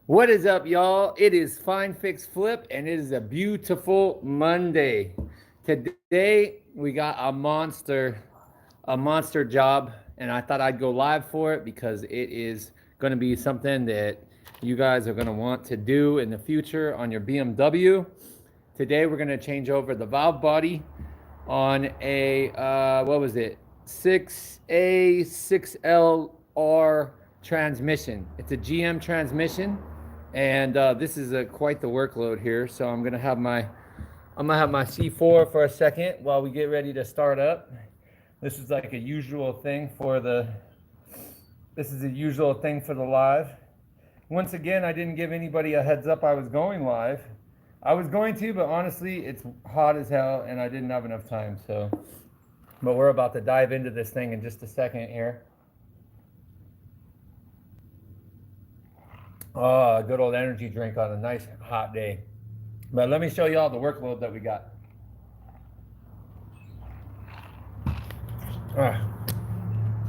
What is up, y'all? It is Fine Fix Flip, and it is a beautiful Monday. Today we got a monster job, and I thought I'd go live for it because it is going to be something that you guys are going to want to do in the future on your BMW. Today we're going to change over the valve body on a what was it? 6A6LR transmission. It's a GM transmission, and this is quite the workload here. So I'm gonna have my C4 for a second while we get ready to start up. This is like a usual thing for the. This is a usual thing for the live. Once again, I didn't give anybody a heads up I was going live. I was going to, but honestly, it's hot as hell, and I didn't have enough time. So, but we're about to dive into this thing in just a second here. Oh, a good old energy drink on a nice hot day. But let me show you all the workload that we got.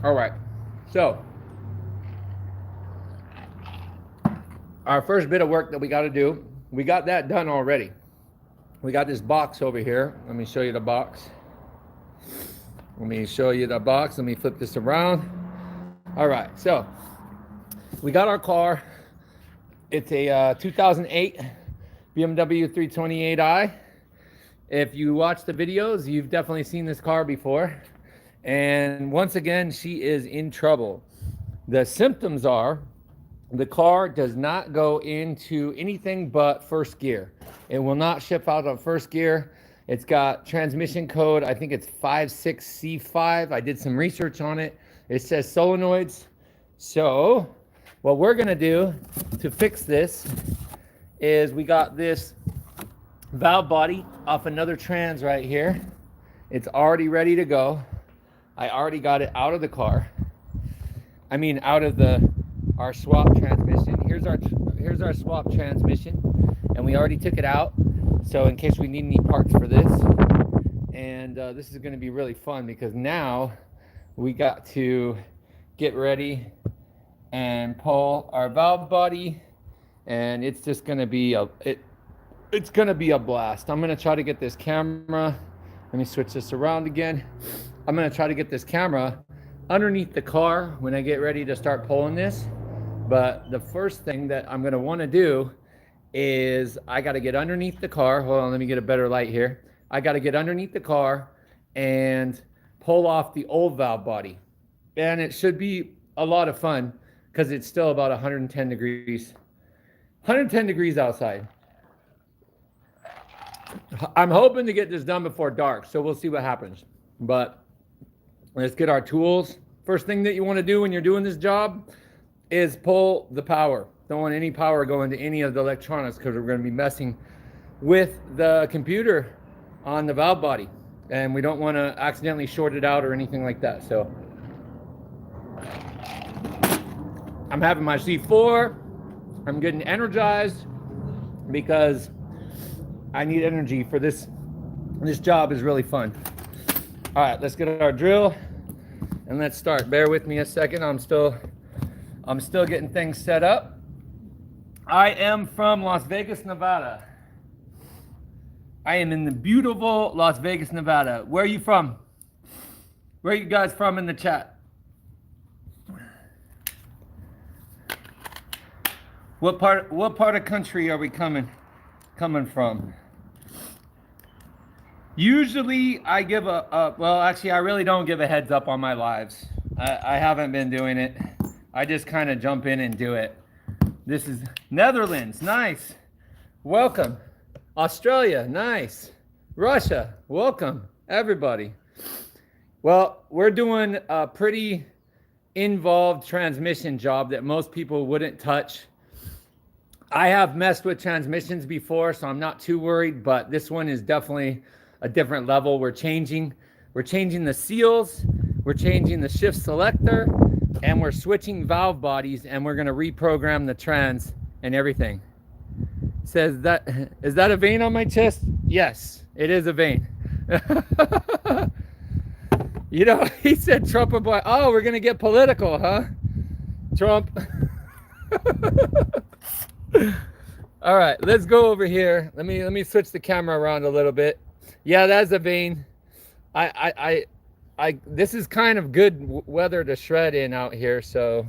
All right. So, our first bit of work that we got to do, we got that done already. We got this box over here. Let me show you the box. Let me show you the box. Let me flip this around. All right. So, we got our car. It's a 2008 BMW 328i. If you watch the videos, you've definitely seen this car before. And once again, she is in trouble. The symptoms are the car does not go into anything but first gear. It will not ship out on first gear. It's got transmission code, I think it's 56C5. I did some research on it. It says solenoids. So what we're gonna do to fix this is we got this valve body off another trans right here. It's already ready to go. I already got it out of the car. I mean, out of our swap transmission. Here's our swap transmission, and we already took it out. So in case we need any parts for this, and this is going to be really fun because now we got to get ready and pull our valve body, and it's just going to be it's going to be a blast. I'm going to try to get this camera. Let me switch this around again. I'm going to try to get this camera underneath the car when I get ready to start pulling this. But the first thing that I'm going to want to do is I got to get underneath the car. Hold on, let me get a better light here. I got to get underneath the car and pull off the old valve body. And it should be a lot of fun because it's still about 110 degrees. 110 degrees outside. I'm hoping to get this done before dark, so we'll see what happens. But let's get our tools. First thing that you want to do when you're doing this job is pull the power. Don't want any power going to any of the electronics because we're going to be messing with the computer on the valve body, and we don't want to accidentally short it out or anything like that. So I'm having my C4. I'm getting energized because I need energy for this. This job is really fun. All right, let's get our drill and let's start. Bear with me a second. I'm still getting things set up. I am from Las Vegas, Nevada. I am in the beautiful Las Vegas, Nevada. Where are you from? Where are you guys from in the chat? What part of country are we coming from? Usually I give well, actually I really don't give a heads up on my lives. I haven't been doing it. I just kind of jump in and do it. This is Netherlands, nice. Welcome. Australia, nice. Russia, welcome, everybody. Well, we're doing a pretty involved transmission job that most people wouldn't touch. I have messed with transmissions before, so I'm not too worried, but this one is definitely a different level. We're changing the seals, we're changing the shift selector, and we're switching valve bodies, and we're gonna reprogram the trans and everything. Says that, is that a vein on my chest? Yes, it is a vein. You know, he said Trump would buy, oh, we're gonna get political, huh? Trump. All right, let's go over here. Let me switch the camera around a little bit. Yeah, that's a vein. This is kind of good weather to shred in out here, so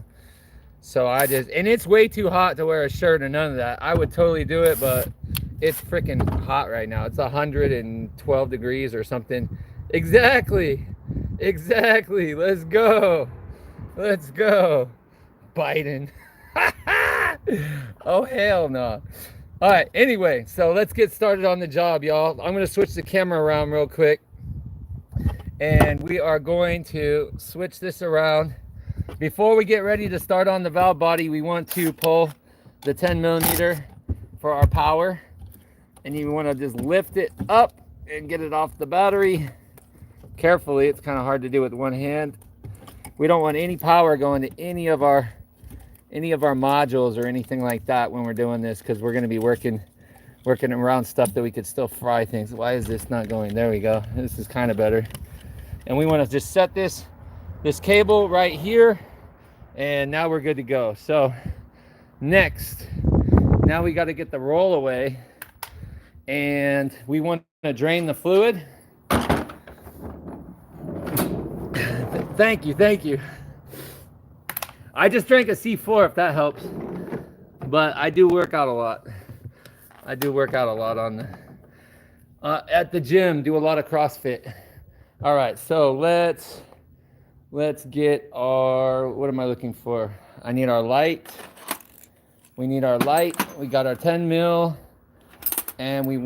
I just, and it's way too hot to wear a shirt or none of that. I would totally do it, but it's freaking hot right now. It's 112 degrees or something. Exactly. Let's go. Biden. Oh, hell no. All right, anyway, so let's get started on the job, y'all. I'm going to switch the camera around real quick. And we are going to switch this around. Before we get ready to start on the valve body, we want to pull the 10 millimeter for our power. And you want to just lift it up and get it off the battery. Carefully, it's kind of hard to do with one hand. We don't want any power going to any of our modules or anything like that when we're doing this, because we're going to be working around stuff that we could still fry things. Why is this not going? There we go. This is kind of better. And we want to just set this cable right here, and now we're good to go. So next, now we got to get the roll away, and we want to drain the fluid. Thank you. I just drank a C4 if that helps, but I do work out a lot. I do work out a lot on the at the gym, do a lot of CrossFit. All right, so let's get our, what am I looking for? I need our light. We need our light. We got our 10 mil, and we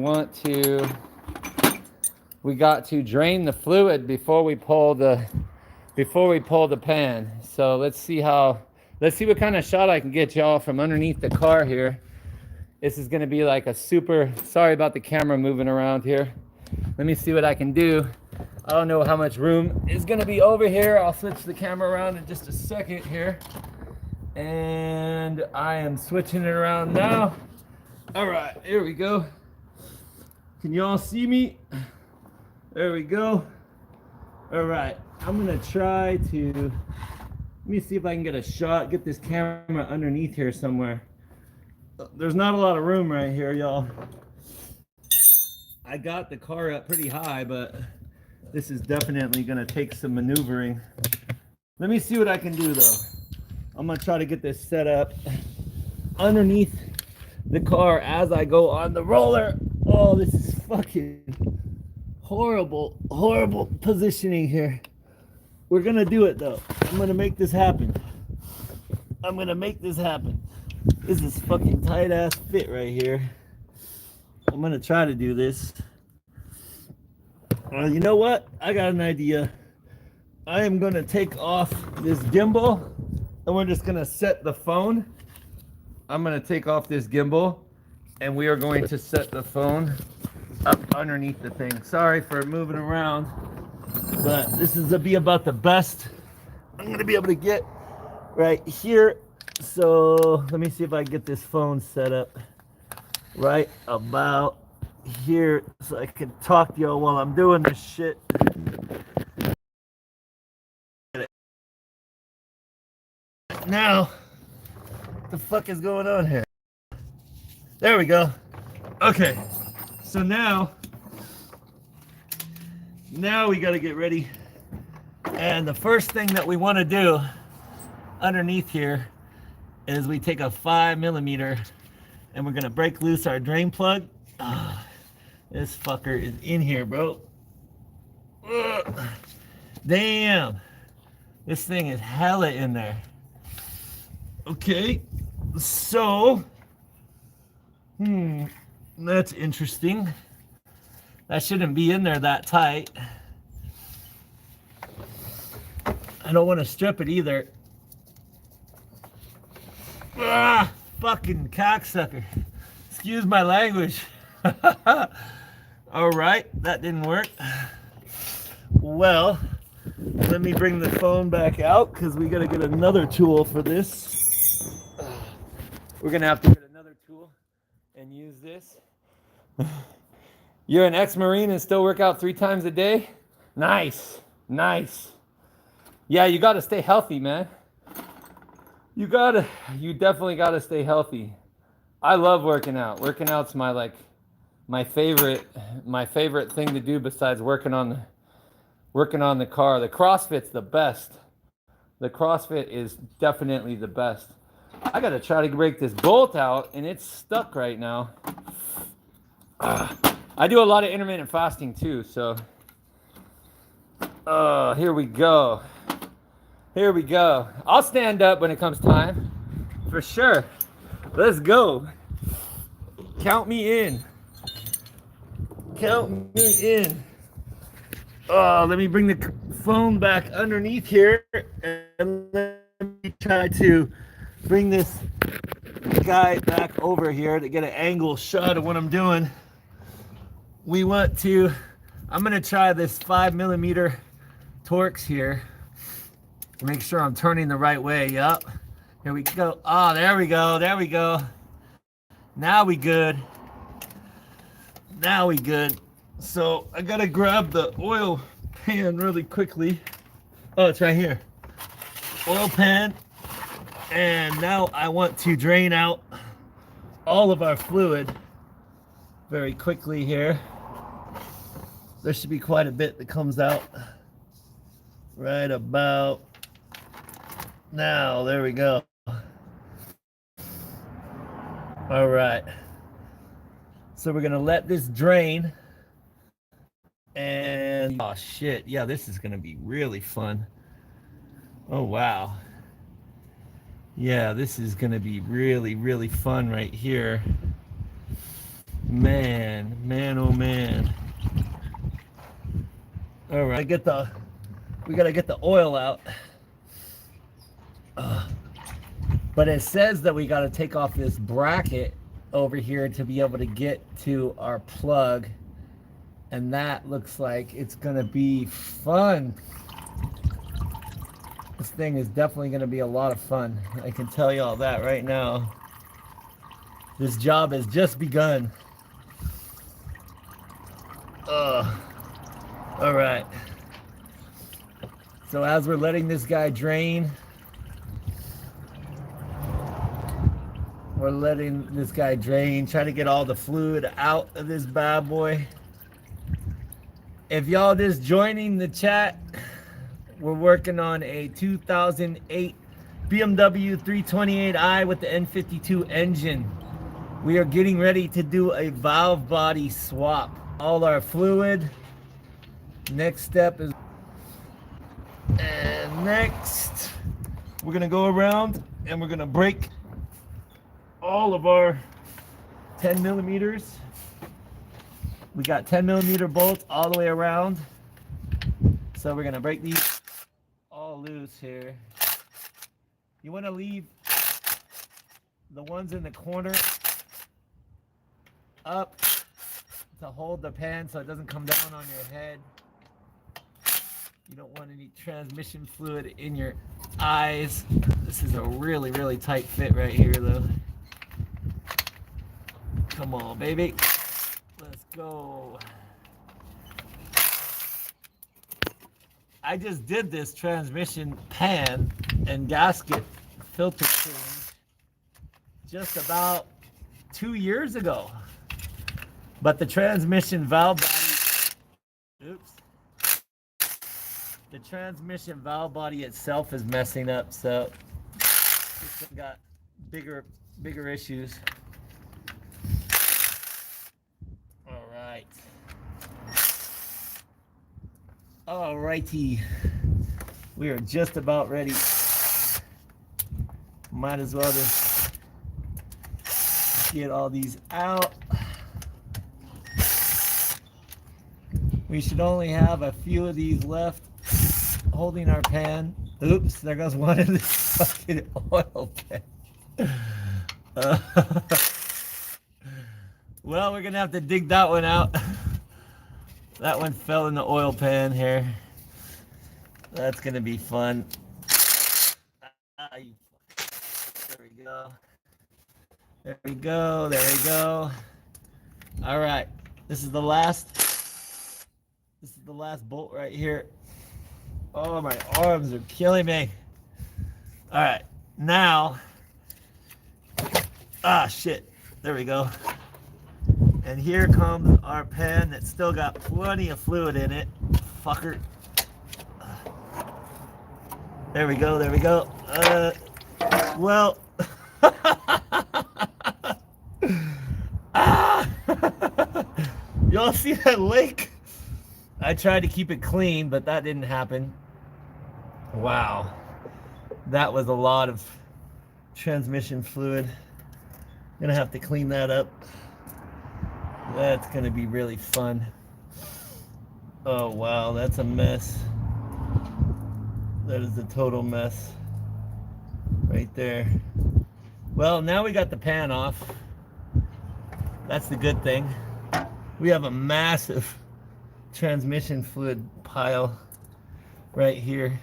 got to drain the fluid before we pull the pan. So let's see what kind of shot I can get y'all from underneath the car here. This is going to be like a super, sorry about the camera moving around here. Let me see what I can do. I don't know how much room is going to be over here. I'll switch the camera around in just a second here. And I am switching it around now. All right, here we go. Can you all see me? There we go. All right, I'm going to try to, let me see if I can get a shot, get this camera underneath here somewhere. There's not a lot of room right here, y'all. I got the car up pretty high, but this is definitely going to take some maneuvering. Let me see what I can do, though. I'm going to try to get this set up underneath the car as I go on the roller. Oh, this is fucking horrible positioning here. We're going to do it, though. I'm going to make this happen. This is fucking tight ass fit right here. I'm going to try to do this. You know what? I got an idea. I am going to take off this gimbal, and we're just going to set the phone. I'm going to take off this gimbal, and we are going to set the phone up underneath the thing. Sorry for moving around, but this is to be about the best I'm going to be able to get right here. So let me see if I can get this phone set up right about here so I can talk to y'all while I'm doing this shit. Now, what the fuck is going on here? There we go. Okay, so now we got to get ready. And the first thing that we want to do underneath here is we take a 5 millimeter and we're going to break loose our drain plug. This fucker is in here, bro. Damn. This thing is hella in there. Okay. So, that's interesting. That shouldn't be in there that tight. I don't want to strip it either. Fucking cocksucker. Excuse my language. All right, that didn't work. Well, let me bring the phone back out because we got to get another tool for this. We're going to have to get another tool and use this. You're an ex-Marine and still work out 3 times a day? Nice. Yeah, you got to stay healthy, man. You definitely got to stay healthy. I love working out. Working out's my favorite thing to do besides working on the car. The CrossFit's the best. The CrossFit is definitely the best. I gotta try to break this bolt out, and it's stuck right now. I do a lot of intermittent fasting too, so here we go. Here we go. I'll stand up when it comes time, for sure. Let's go. Count me in. Count me in. Let me bring the phone back underneath here, and let me try to bring this guy back over here to get an angle shot of what I'm doing. I'm gonna try this 5mm Torx here. Make sure I'm turning the right way. Yup. Here we go. Oh, there we go. There we go. Now we good. Now we good. So I gotta grab the oil pan really quickly. Oh, it's right here. Oil pan. And now I want to drain out all of our fluid very quickly here. There should be quite a bit that comes out right about now. There we go. All right. So we're gonna let this drain. And oh shit, yeah, this is gonna be really fun. Oh wow. Yeah, this is gonna be really, really fun right here. Man, oh man. All right, we gotta get the oil out. But it says that we gotta take off this bracket over here to be able to get to our plug, and that looks like it's gonna be fun. This thing is definitely gonna be a lot of fun. I can tell you all that right now. This job has just begun. All right. So as we're letting this guy drain, try to get all the fluid out of this bad boy. If y'all just joining the chat, we're working on a 2008 BMW 328i with the N52 engine. We are getting ready to do a valve body swap. All our fluid. Next step is, and next we're gonna go around and we're gonna break all of our 10mm. We got 10mm bolts all the way around. So we're gonna break these all loose here. You wanna leave the ones in the corner up to hold the pan so it doesn't come down on your head. You don't want any transmission fluid in your eyes. This is a really, really tight fit right here though. Come on, baby. Let's go. I just did this transmission pan and gasket filter change just about 2 years ago. But the transmission valve body, the transmission valve body itself is messing up, so it's got bigger issues. All right. All righty. We are just about ready. Might as well just get all these out. We should only have a few of these left holding our pan. Oops, there goes one in the fucking oil pan. Well, we're gonna have to dig that one out. That one fell in the oil pan here. That's gonna be fun. There we go. There we go. There we go. All right. This is the last bolt right here. Oh, my arms are killing me. All right. Now, shit. There we go. And here comes our pan that's still got plenty of fluid in it. Fucker. There we go, there we go. Well. Y'all see that lake? I tried to keep it clean, but that didn't happen. Wow. That was a lot of transmission fluid. Gonna have to clean that up. That's gonna be really fun. Oh wow, that's a mess. That is a total mess right there. Well, now we got the pan off. That's the good thing. We have a massive transmission fluid pile right here.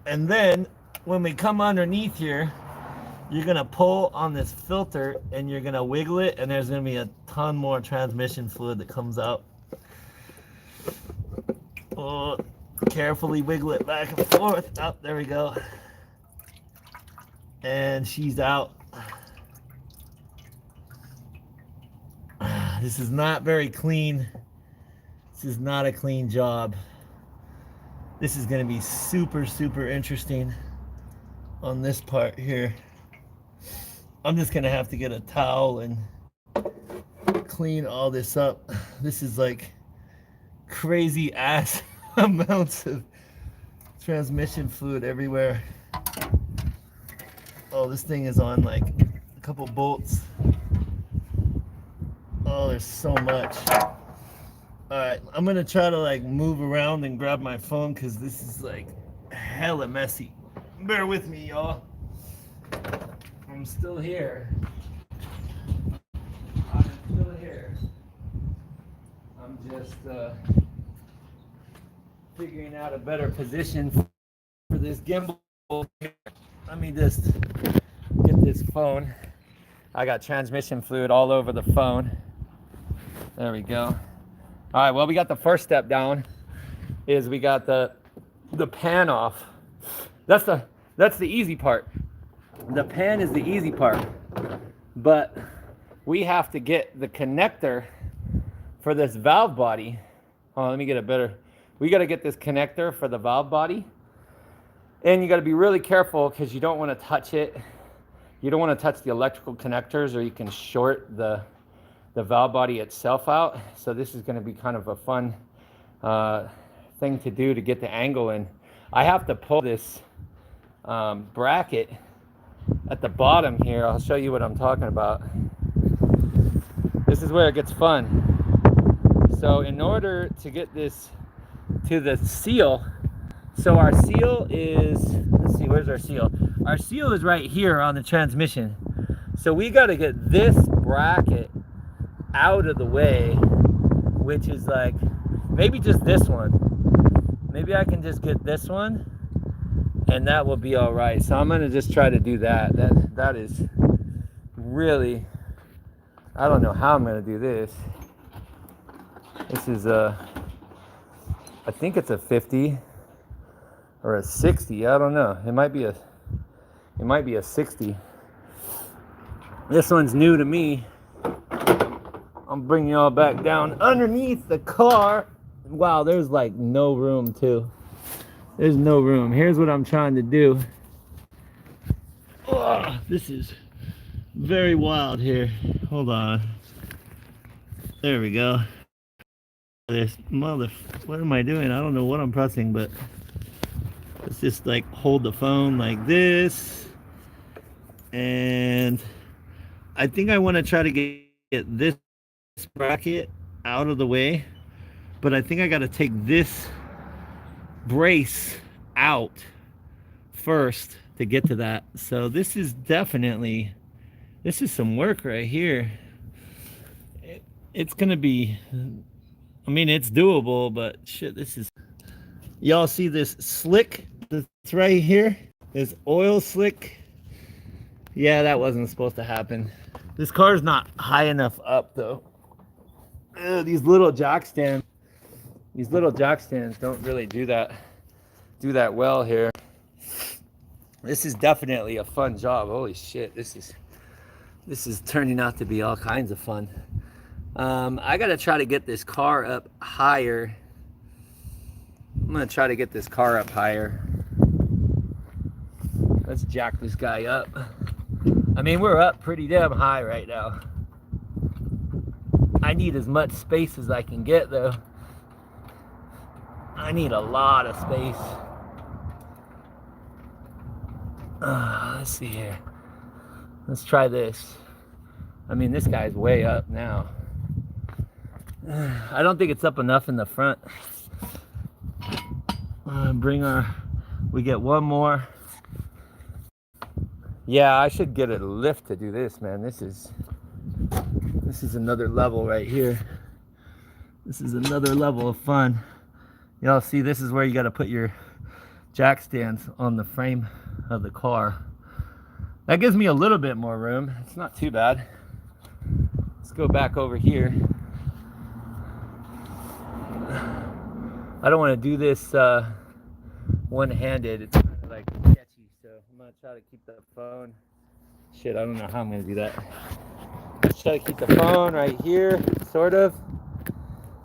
And then when we come underneath here, you're gonna pull on this filter and you're gonna wiggle it, and there's gonna be a ton more transmission fluid that comes out. Oh, carefully wiggle it back and forth. Oh, there we go. And she's out. This is not very clean. This is not a clean job. This is going to be super, super interesting on this part here. I'm just going to have to get a towel and clean all this up. This is like crazy ass amounts of transmission fluid everywhere. Oh, this thing is on like a couple bolts. Oh, there's so much. Alright, I'm gonna try to like move around and grab my phone because this is like hella messy. Bear with me, y'all. I'm still here. I'm still here. I'm just figuring out a better position for this gimbal. Let me just get this phone. I got transmission fluid all over the phone. There we go. All right, well, we got the first step down is we got the pan off. That's the easy part. The pan is the easy part. But we have to get the connector for this valve body. Oh, let me get a better. We got to get this connector for the valve body. And you got to be really careful because you don't want to touch it. You don't want to touch the electrical connectors or you can short the valve body itself out. So this is going to be kind of a fun thing to do to get the angle in. I have to pull this bracket at the bottom here. I'll show you what I'm talking about. This is where it gets fun. So in order to get this to the seal, so our seal is, let's see, where's our seal? Our seal is right here on the transmission. So we got to get this bracket out of the way, which is like maybe just this one. Maybe I can just get this one and that will be all right. So I'm gonna just try to do that. That is really, I don't know how I'm gonna do this. This is I think it's a 50 or a 60. I don't know. It might be a 60. This one's new to me. I'm bringing y'all back down underneath the car. Wow, there's like no room too. There's no room. Here's what I'm trying to do. Oh, this is very wild here. Hold on. There we go. This what am I doing? I don't know what I'm pressing, but let's just like hold the phone like this. And I think I want to try to get this bracket out of the way, but I think I got to take this brace out first to get to that. So this is some work right here. It's gonna be, I mean, it's doable, but shit, this is, y'all see this slick that's right here, this oil slick? Yeah, that wasn't supposed to happen. This car's not high enough up though. These little jack stands don't really do that well here. This is definitely a fun job. Holy shit, this This is turning out to be all kinds of fun. I gotta try to get this car up higher. I'm gonna try to get this car up higher. Let's jack this guy up. I mean, we're up pretty damn high right now. I need as much space as I can get though. I need a lot of space. Let's see here. Let's try this. I mean, this guy's way up now. I don't think it's up enough in the front. We get one more. Yeah, I should get a lift to do this, man. This is another level right here. This is another level of fun. Y'all see, this is where you got to put your jack stands on the frame of the car. That gives me a little bit more room. It's not too bad. Let's go back over here. I don't want to do this one-handed. It's kind of like sketchy, so I'm going to try to keep the phone. Shit, I don't know how I'm going to do that. Let's try to keep the phone right here, sort of.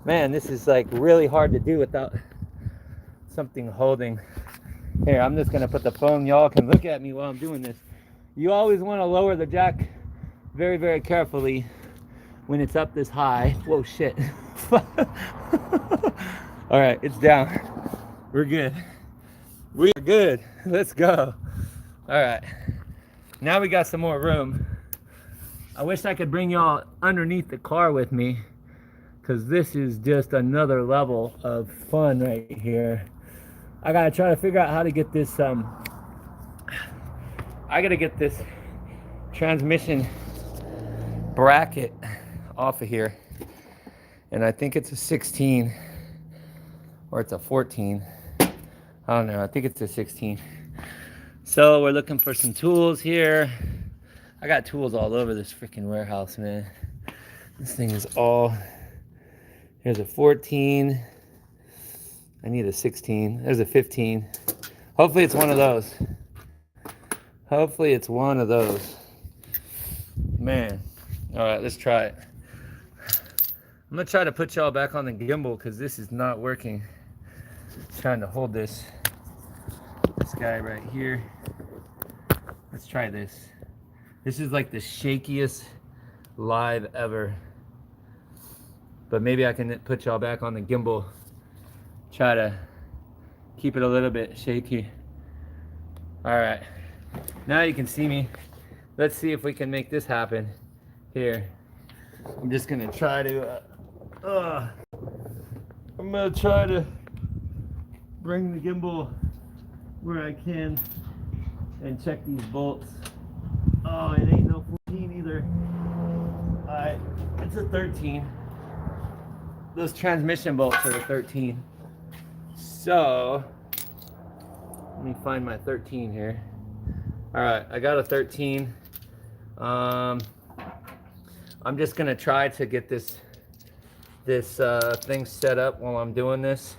Man, this is like really hard to do without something holding. Here, I'm just going to put the phone. Y'all can look at me while I'm doing this. You always want to lower the jack very, very carefully when it's up this high. Whoa, shit. All right, it's down. We're good. We're good. Let's go. All right. Now we got some more room. I wish I could bring y'all underneath the car with me, because this is just another level of fun right here. I gotta try to figure out how to get this I gotta get this transmission bracket off of here, and I think it's a 16 or it's a 14. I don't know, I think it's a 16. So we're looking for some tools here. I got tools all over this freaking warehouse, man. This thing is all... Here's a 14. I need a 16. There's a 15. Hopefully it's one of those. Hopefully it's one of those. Man. All right, let's try it. I'm gonna try to put y'all back on the gimbal because this is not working. I'm trying to hold this guy right here. Let's try this. This is like the shakiest live ever. But maybe I can put y'all back on the gimbal. Try to keep it a little bit shaky. All right, now you can see me. Let's see if we can make this happen. Here, I'm just gonna try to, I'm gonna try to bring the gimbal where I can and check these bolts. Oh, it ain't no 14 either. All right, it's a 13. Those transmission bolts are a 13. So, let me find my 13 here. All right, I got a 13. I'm just gonna try to get this thing set up while I'm doing this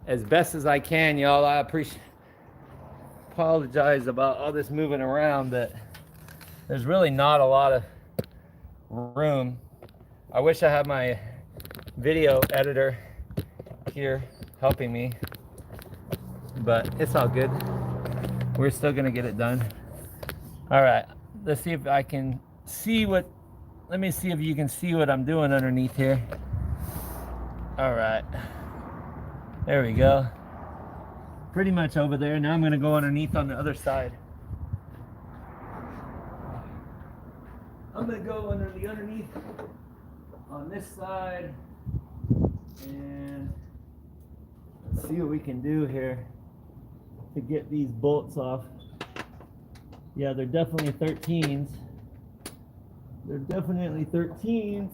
as best as I can, y'all. I apologize about all this moving around, but there's really not a lot of room. I wish I had my video editor here helping me, but it's all good. We're still gonna get it done. All right, let's see if I can see what, let me see if you can see what I'm doing underneath here. All right, there we go. Pretty much over there. Now I'm gonna go underneath on the other side. I'm gonna go underneath on this side, and let's see what we can do here to get these bolts off. Yeah, they're definitely 13s. They're definitely 13s.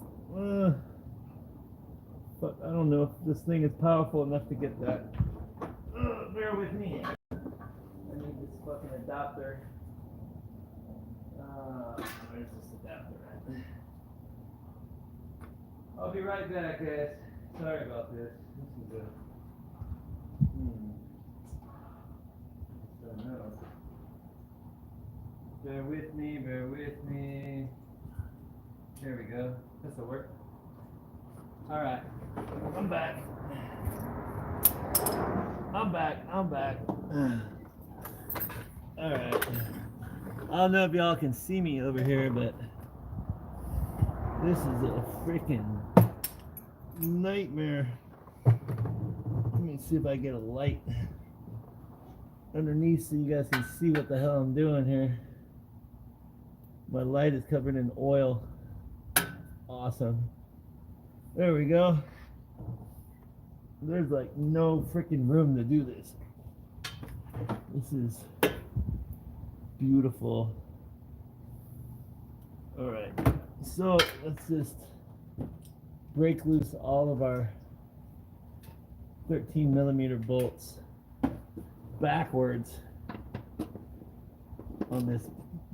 But I don't know if this thing is powerful enough to get that. Bear with me. I need this fucking adapter. Where's this adapter at? I'll be right back, guys. Sorry about this. This is a... I don't know. Bear with me, bear with me. There we go. This'll work. Alright, I'm back. I'm back. Alright. I don't know if y'all can see me over here, but this is a freaking nightmare. Let me see if I get a light underneath so you guys can see what the hell I'm doing here. My light is covered in oil. Awesome. There we go. There's like no freaking room to do this. This is beautiful. Alright, so let's just break loose all of our 13mm bolts backwards on this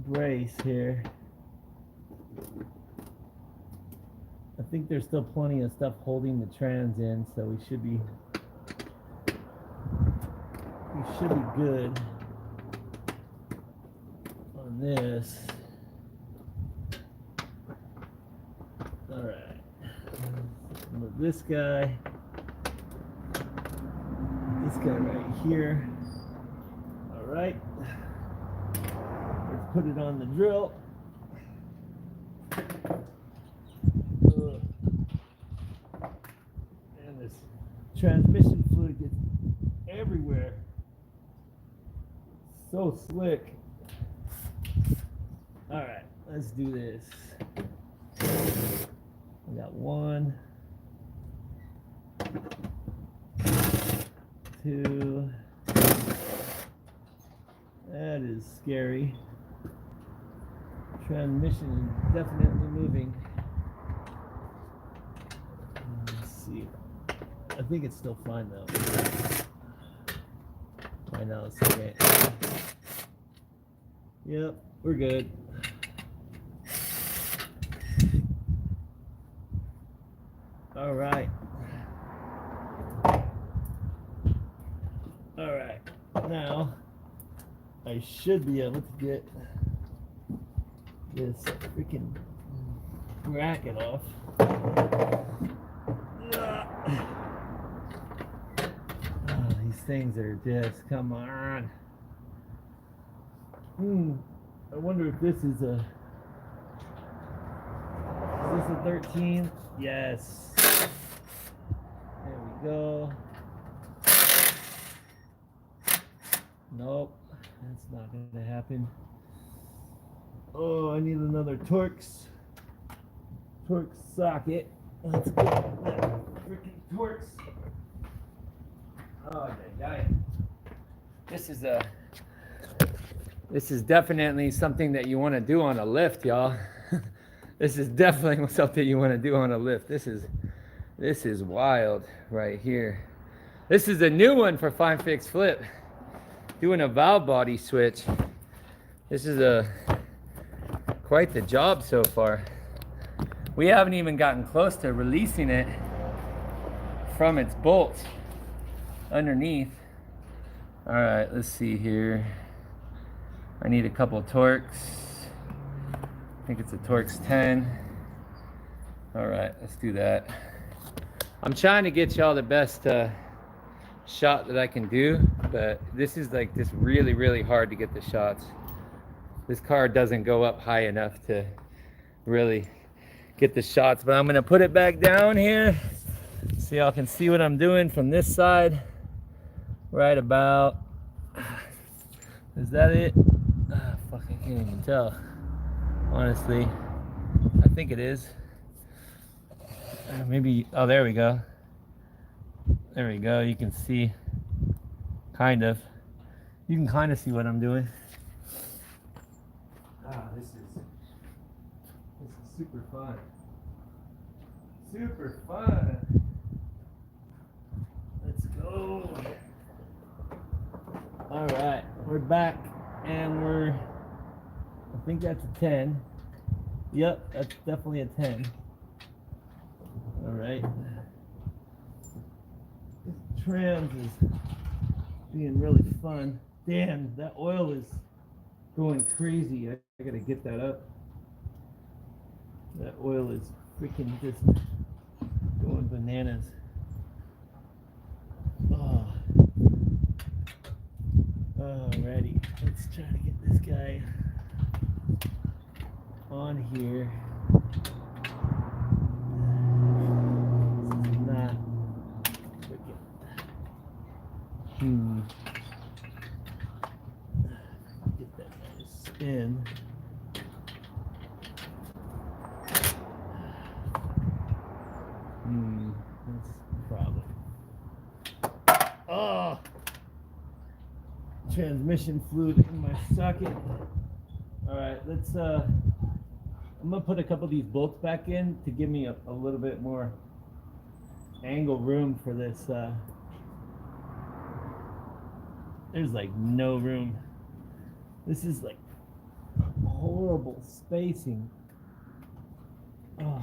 brace here. I think there's still plenty of stuff holding the trans in, so we should be good on this. All right, move this guy right here. All right, let's put it on the drill. And this transmission fluid gets everywhere. So slick. All right, let's do this. We got 1, 2. That is scary. Transmission is definitely moving. Let's see. I think it's still fine though. I know it's okay. Yep, we're good. All right. All right. Now I should be able to get this freaking bracket off. Oh, these things are just, come on. I wonder if this is a 13? Yes. There we go. Nope, that's not gonna happen. Oh, I need another Torx socket. Let's get that freaking Torx. Oh, guy. This is definitely something that you want to do on a lift, y'all. This is definitely something you want to do on a lift. This is wild right here. This is a new one for Fine Fix Flip. Doing a Valvebody switch. This is quite the job so far. We haven't even gotten close to releasing it from its bolts underneath. All right, let's see here. I need a couple Torx. I think it's a Torx 10. All right, let's do that. I'm trying to get y'all the best shot that I can do, but this is like just really, really hard to get the shots. This car doesn't go up high enough to really get the shots, but I'm gonna put it back down here so y'all can see what I'm doing from this side. Right about, is that it? Ah, fuck, I can't even tell. Honestly, I think it is. Maybe, oh, there we go. There we go, you can see, kind of. You can kind of see what I'm doing. Ah, this is super fun. Super fun. Let's go. All right, we're back, and I think that's a 10. Yep, that's definitely a 10. All right. This trans is being really fun. Damn, that oil is going crazy. I gotta get that up. That oil is freaking just going bananas. Oh. Alrighty, let's try to get this guy on here. This is not freaking. Get that guy to spin. That's the problem. Oh! Transmission fluid in my socket. Alright, let's I'm gonna put a couple of these bolts back in to give me a little bit more angle room for this. There's like no room. This is like horrible spacing. Oh,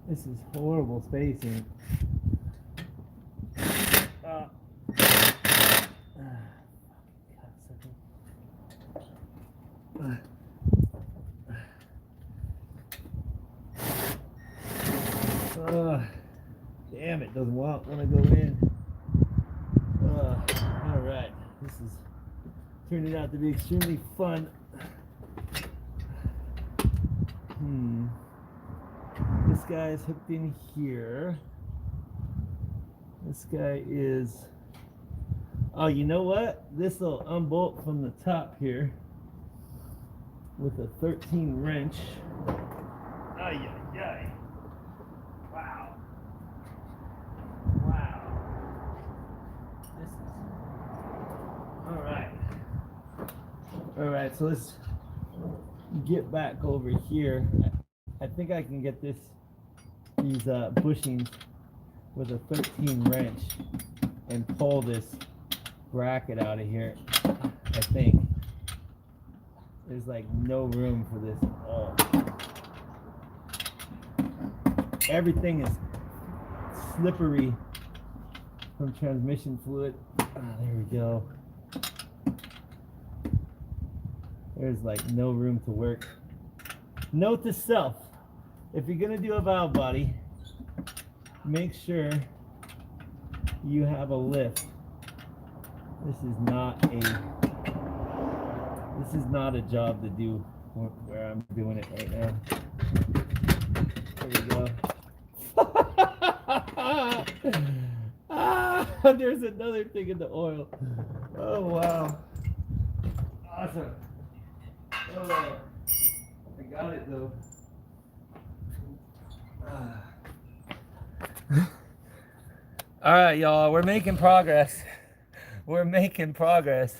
this is horrible spacing. Damn, it doesn't want to go in. All right, this is turning out to be extremely fun. This guy is hooked in here. This guy is. Oh, you know what? This will unbolt from the top here with a 13 wrench. Ay, ay, ay. Wow. Wow. This is. All right. All right, so let's get back over here. I think I can get these bushings with a 13 wrench and pull this bracket out of here. I think there's like no room for this at all. Everything is slippery from transmission fluid. There we go. There's like no room to work. Note to self, if you're gonna do a valve body, make sure you have a lift. This is not a job to do where I'm doing it right now. There we go. There's another thing in the oil. Oh wow. Awesome. Oh, I got it though. All right, y'all, we're making progress. We're making progress.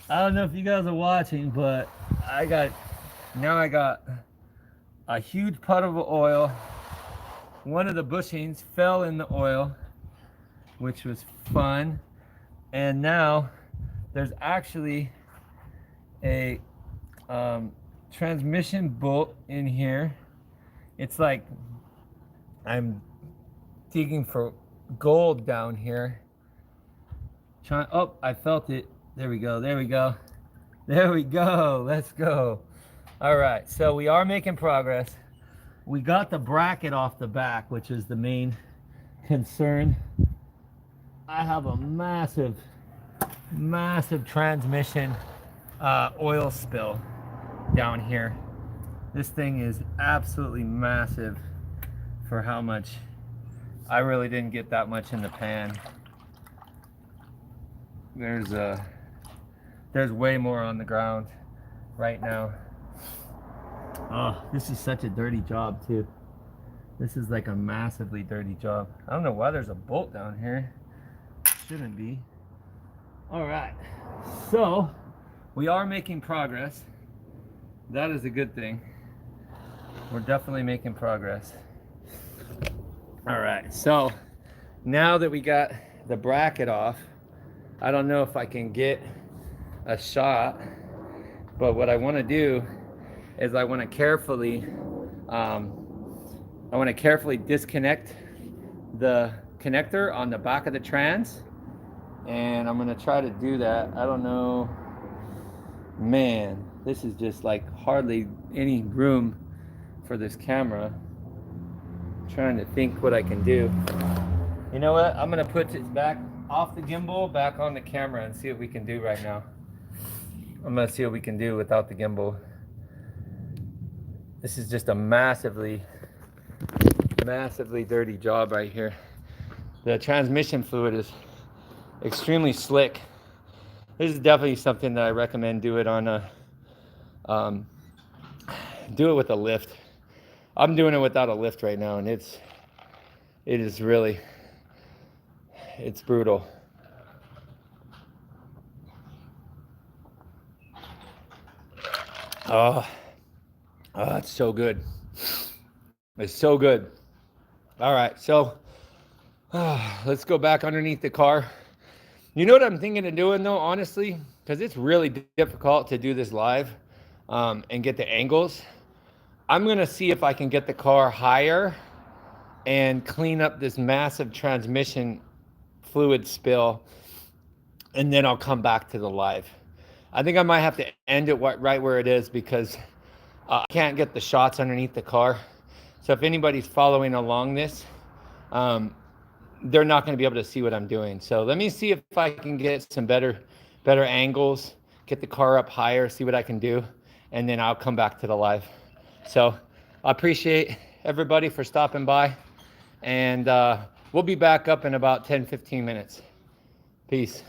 I don't know if you guys are watching, but I got a huge puddle of oil. One of the bushings fell in the oil, which was fun. And now there's actually a transmission bolt in here. It's like I'm digging for gold down here. Oh, I felt it. There we go. There we go. There we go. Let's go. All right. So we are making progress. We got the bracket off the back, which is the main concern. I have a massive transmission oil spill down here. This thing is absolutely massive for how much. I really didn't get that much in the pan. There's way more on the ground right now. Oh, this is such a dirty job too. This is like a massively dirty job. I don't know why there's a bolt down here. Shouldn't be. All right, so we are making progress. That is a good thing. We're definitely making progress. All right, so now that we got the bracket off, I don't know if I can get a shot, but what I want to do is I want to carefully disconnect the connector on the back of the trans, and I'm going to try to do that. I don't know. Man, this is just like hardly any room for this camera. I'm trying to think what I can do. You know what? I'm gonna put it back off the gimbal, back on the camera, and see what we can do right now. I'm gonna see what we can do without the gimbal. This is just a massively dirty job right here. The transmission fluid is extremely slick. This is definitely something that I recommend do it on a, do it with a lift. I'm doing it without a lift right now, and it is really, it's brutal. Oh, it's so good. It's so good. All right, so let's go back underneath the car. You know what I'm thinking of doing though, honestly, because it's really difficult to do this live and get the angles. I'm gonna see if I can get the car higher and clean up this massive transmission fluid spill, and then I'll come back to the live. I think I might have to end it right where it is, because I can't get the shots underneath the car. So if anybody's following along this, they're not going to be able to see what I'm doing. So let me see if I can get some better angles, get the car up higher, see what I can do, and then I'll come back to the live. So I appreciate everybody for stopping by, and we'll be back up in about 10-15 minutes. Peace.